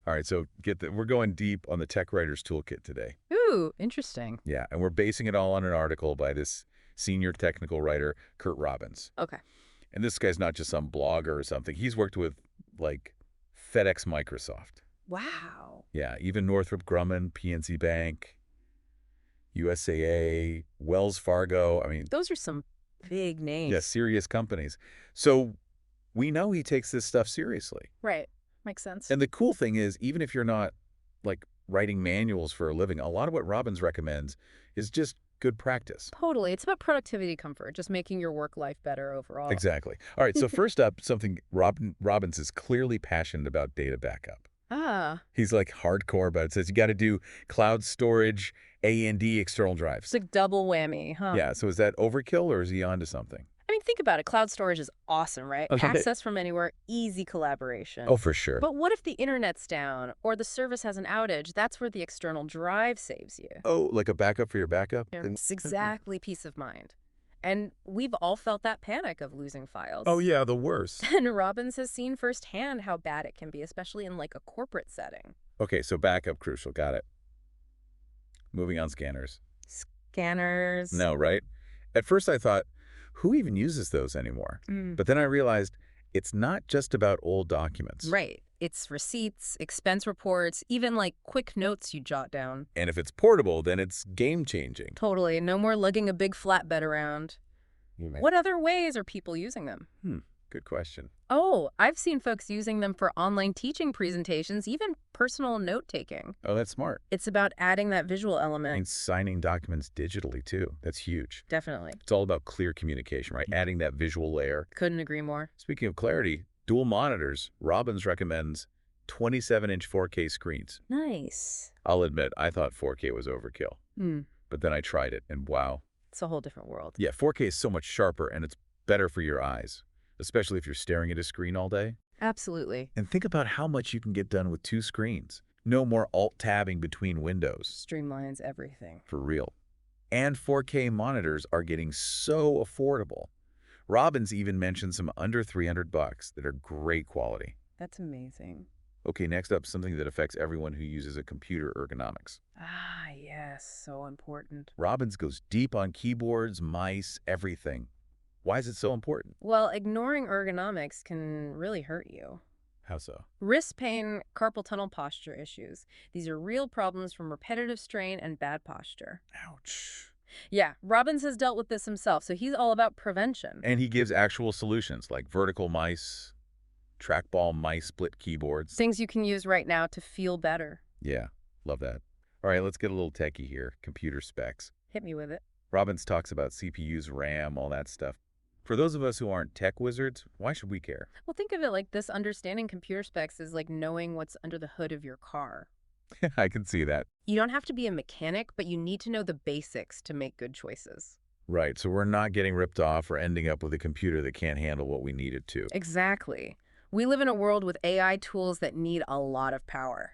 All right, so we're going deep on the Tech Writer's Toolkit today. Ooh, interesting. Yeah, and we're basing it all on an article by this senior technical writer, Curt Robbins. Okay. And this guy's not just some blogger or something. He's worked with, like, FedEx Microsoft. Wow. Yeah, even Northrop Grumman, PNC Bank, USAA, Wells Fargo. I mean, Those are some big names. yeah, serious companies. So we know he takes this stuff seriously. Right. Makes sense. And the cool thing is, even if you're not, like, writing manuals for a living, a lot of what Robbins recommends is just good practice. Totally. It's about productivity comfort, just making your work life better overall. Exactly. All right, so first up, something Robbins is clearly passionate about: data backup. Ah, He's like hardcore about it. It says you got to do cloud storage, A&D external drives. it's like double whammy, huh? Yeah, so is that overkill or is he onto something? I mean, think about it. Cloud storage is awesome, right? Okay. Access from anywhere, easy collaboration. Oh, for sure. But what if the internet's down or the service has an outage? That's where the external drive saves you. Oh, like a backup for your backup? It's exactly peace of mind. And we've all felt that panic of losing files. Oh, yeah, the worst. And Robbins has seen firsthand how bad it can be, especially in like a corporate setting. Okay, so backup crucial. Got it. Moving on, scanners. Scanners. No, right? At first I thought, who even uses those anymore? But then I realized it's not just about old documents. Right. It's receipts, expense reports, even like quick notes you jot down. And if it's portable, then it's game-changing. Totally. No more lugging a big flatbed around. What other ways are people using them? Good question. Oh, I've seen folks using them for online teaching presentations, even personal note-taking. Oh, that's smart. It's about adding that visual element. And signing documents digitally, too. That's huge. Definitely. It's all about clear communication, right? Adding that visual layer. Couldn't agree more. Speaking of clarity, dual monitors, Robbins recommends 27-inch 4K screens. Nice. I'll admit, I thought 4K was overkill. But then I tried it, and wow. It's a whole different world. Yeah, 4K is so much sharper, and it's better for your eyes, especially if you're staring at a screen all day. Absolutely. And think about how much you can get done with two screens. No more alt-tabbing between windows. Streamlines everything. For real. And 4K monitors are getting so affordable. Robbins even mentioned some under $300 that are great quality. That's amazing. Okay, next up, something that affects everyone who uses a computer: ergonomics. Ah, yes, so important. Robbins goes deep on keyboards, mice, everything. Why is it so important? Well, ignoring ergonomics can really hurt you. How so? Wrist pain, carpal tunnel posture issues. These are real problems from repetitive strain and bad posture. Ouch. Yeah, Robbins has dealt with this himself, so he's all about prevention. And he gives actual solutions like vertical mice, trackball mice, split keyboards. Things you can use right now to feel better. Yeah, love that. All right, let's get a little techie here. Computer specs. Hit me with it. Robbins talks about CPUs, RAM, all that stuff. For those of us who aren't tech wizards, why should we care? Well, think of it like this: understanding computer specs is like knowing what's under the hood of your car. I can see that. You don't have to be a mechanic, but you need to know the basics to make good choices. Right, so we're not getting ripped off or ending up with a computer that can't handle what we need it to. Exactly. We live in a world with AI tools that need a lot of power.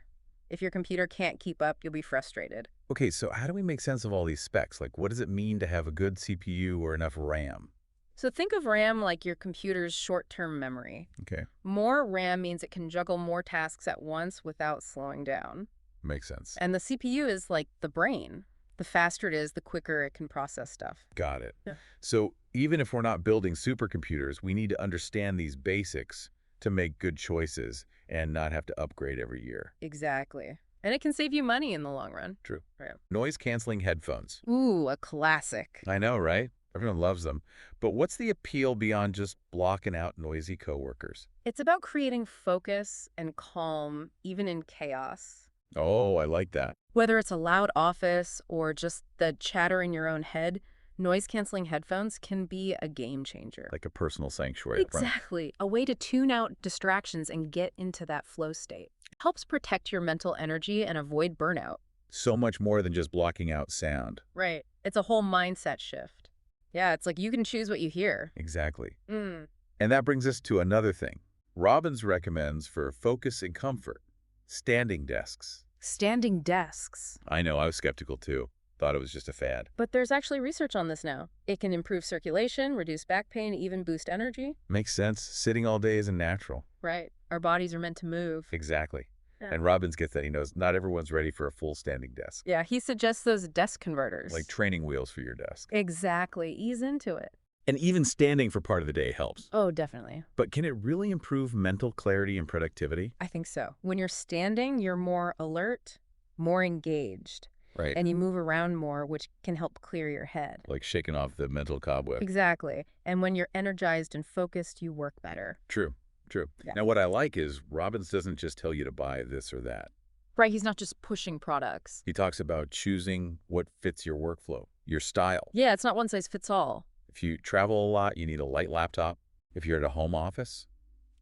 If your computer can't keep up, you'll be frustrated. Okay, so how do we make sense of all these specs? Like, what does it mean to have a good CPU or enough RAM? So think of RAM like your computer's short-term memory. Okay, More RAM means it can juggle more tasks at once without slowing down. makes sense. And the CPU is like the brain. The faster it is, the quicker it can process stuff. Got it. Yeah. So even if we're not building supercomputers, we need to understand these basics to make good choices and not have to upgrade every year. Exactly. And it can save you money in the long run. True. Right. Noise-canceling headphones. Ooh, a classic. I know, right? Everyone loves them. But what's the appeal beyond just blocking out noisy coworkers? It's about creating focus and calm, even in chaos. Oh, I like that. Whether it's a loud office or just the chatter in your own head, noise-canceling headphones can be a game changer. Like a personal sanctuary. Exactly. A way to tune out distractions and get into that flow state. Helps protect your mental energy and avoid burnout. So much more than just blocking out sound. Right. It's a whole mindset shift. Yeah, it's like you can choose what you hear. Exactly. And that brings us to another thing. Robbins recommends for focus and comfort: standing desks. Standing desks. I know, I was skeptical too. Thought it was just a fad. But there's actually research on this now. It can improve circulation, reduce back pain, even boost energy. Makes sense. Sitting all day isn't natural. Right. Our bodies are meant to move. Exactly. And Robbins gets that. He knows not everyone's ready for a full standing desk, Yeah, he suggests those desk like converters. training wheels for your desk. Exactly. Ease into it. And even standing for part of the day helps. Oh, definitely. But can it really improve mental clarity and productivity? I think so. When you're standing, you're more alert, more engaged, Right. and you move around more, which can help clear your head. Like shaking off the mental cobweb. Exactly. And when you're energized and focused, you work better. True. True. Yeah. Now, what I like is Robbins doesn't just tell you to buy this or that. Right, he's not just pushing products. He talks about choosing what fits your workflow, your style. Yeah, it's not one size fits all. If you travel a lot, you need a light laptop. If you're at a home office,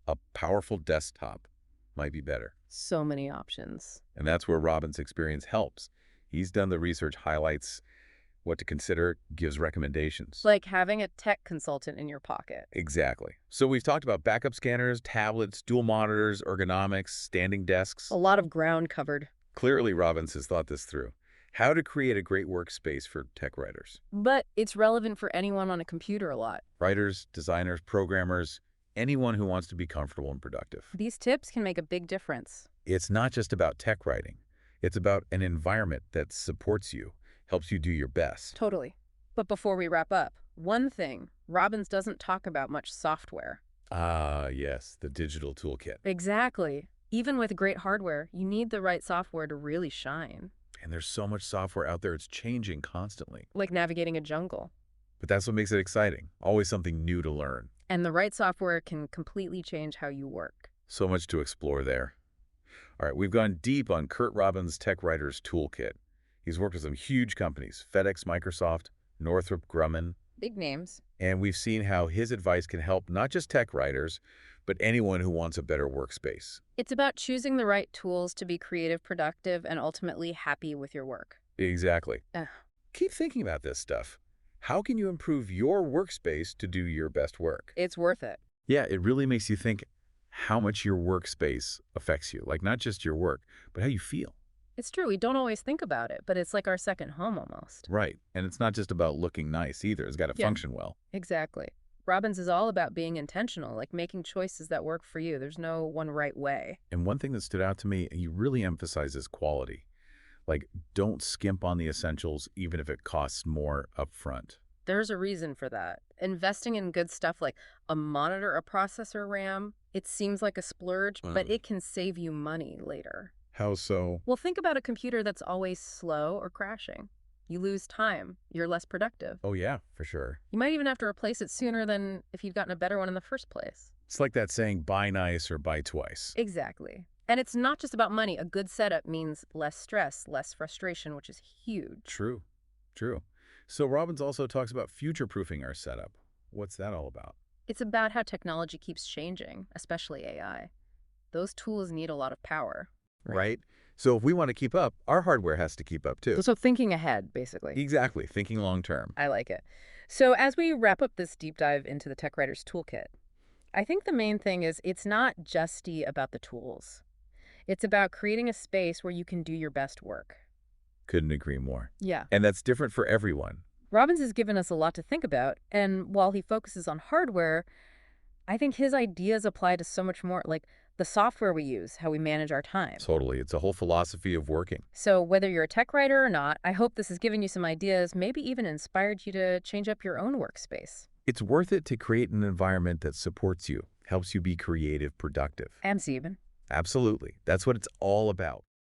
a powerful desktop might be better. So many options. And that's where Robbins' experience helps. He's done the research, highlights what to consider, gives recommendations. Like having a tech consultant in your pocket. Exactly. So we've talked about backup scanners, tablets, dual monitors, ergonomics, standing desks. A lot of ground covered. Clearly, Robbins has thought this through. How to create a great workspace for tech writers. But it's relevant for anyone on a computer a lot. Writers, designers, programmers, anyone who wants to be comfortable and productive. These tips can make a big difference. It's not just about tech writing. It's about an environment that supports you, helps you do your best. Totally. But before we wrap up, one thing, Robbins doesn't talk about much software. Ah, yes, the digital toolkit. Exactly. Even with great hardware, you need the right software to really shine. And there's so much software out there, it's changing constantly. Like navigating a jungle. But that's what makes it exciting. Always something new to learn. And the right software can completely change how you work. So much to explore there. All right, we've gone deep on Curt Robbins' Tech Writer's Toolkit. He's worked with some huge companies, FedEx, Microsoft, Northrop Grumman, Big names. and we've seen how his advice can help not just tech writers, but anyone who wants a better workspace. It's about choosing the right tools to be creative, productive, and ultimately happy with your work. Exactly. Ugh. Keep thinking about this stuff. How can you improve your workspace to do your best work? It's worth it. Yeah, it really makes you think how much your workspace affects you. Like not just your work, but how you feel. It's true. We don't always think about it, but it's like our second home almost. Right. And it's not just about looking nice either. It's got to Yeah. function well. Exactly. Robbins is all about being intentional, like making choices that work for you. There's no one right way. And one thing that stood out to me, he really emphasizes quality. Like, don't skimp on the essentials, even if it costs more upfront. There's a reason for that. Investing in good stuff like a monitor, a processor, RAM, it seems like a splurge, but it can save you money later. How so? Well, think about a computer that's always slow or crashing. You lose time. You're less productive. Oh, yeah, for sure. You might even have to replace it sooner than if you'd gotten a better one in the first place. It's like that saying, buy nice or buy twice. Exactly. And it's not just about money. A good setup means less stress, less frustration, which is huge. True, true. So Robbins also talks about future-proofing our setup. What's that all about? It's about how technology keeps changing, especially AI. Those tools need a lot of power. Right? So if we want to keep up, our hardware has to keep up too. So thinking ahead, basically. Exactly, thinking long-term. I like it. So as we wrap up this deep dive into the Tech Writer's Toolkit, I think the main thing is it's not just about the tools. It's about creating a space where you can do your best work. Couldn't agree more. Yeah. And that's different for everyone. Robbins has given us a lot to think about, and while he focuses on hardware, I think his ideas apply to so much more, like the software we use, how we manage our time. Totally. It's a whole philosophy of working. So whether you're a tech writer or not, I hope this has given you some ideas, maybe even inspired you to change up your own workspace. It's worth it to create an environment that supports you, helps you be creative, productive. And Steven. Absolutely. That's what it's all about.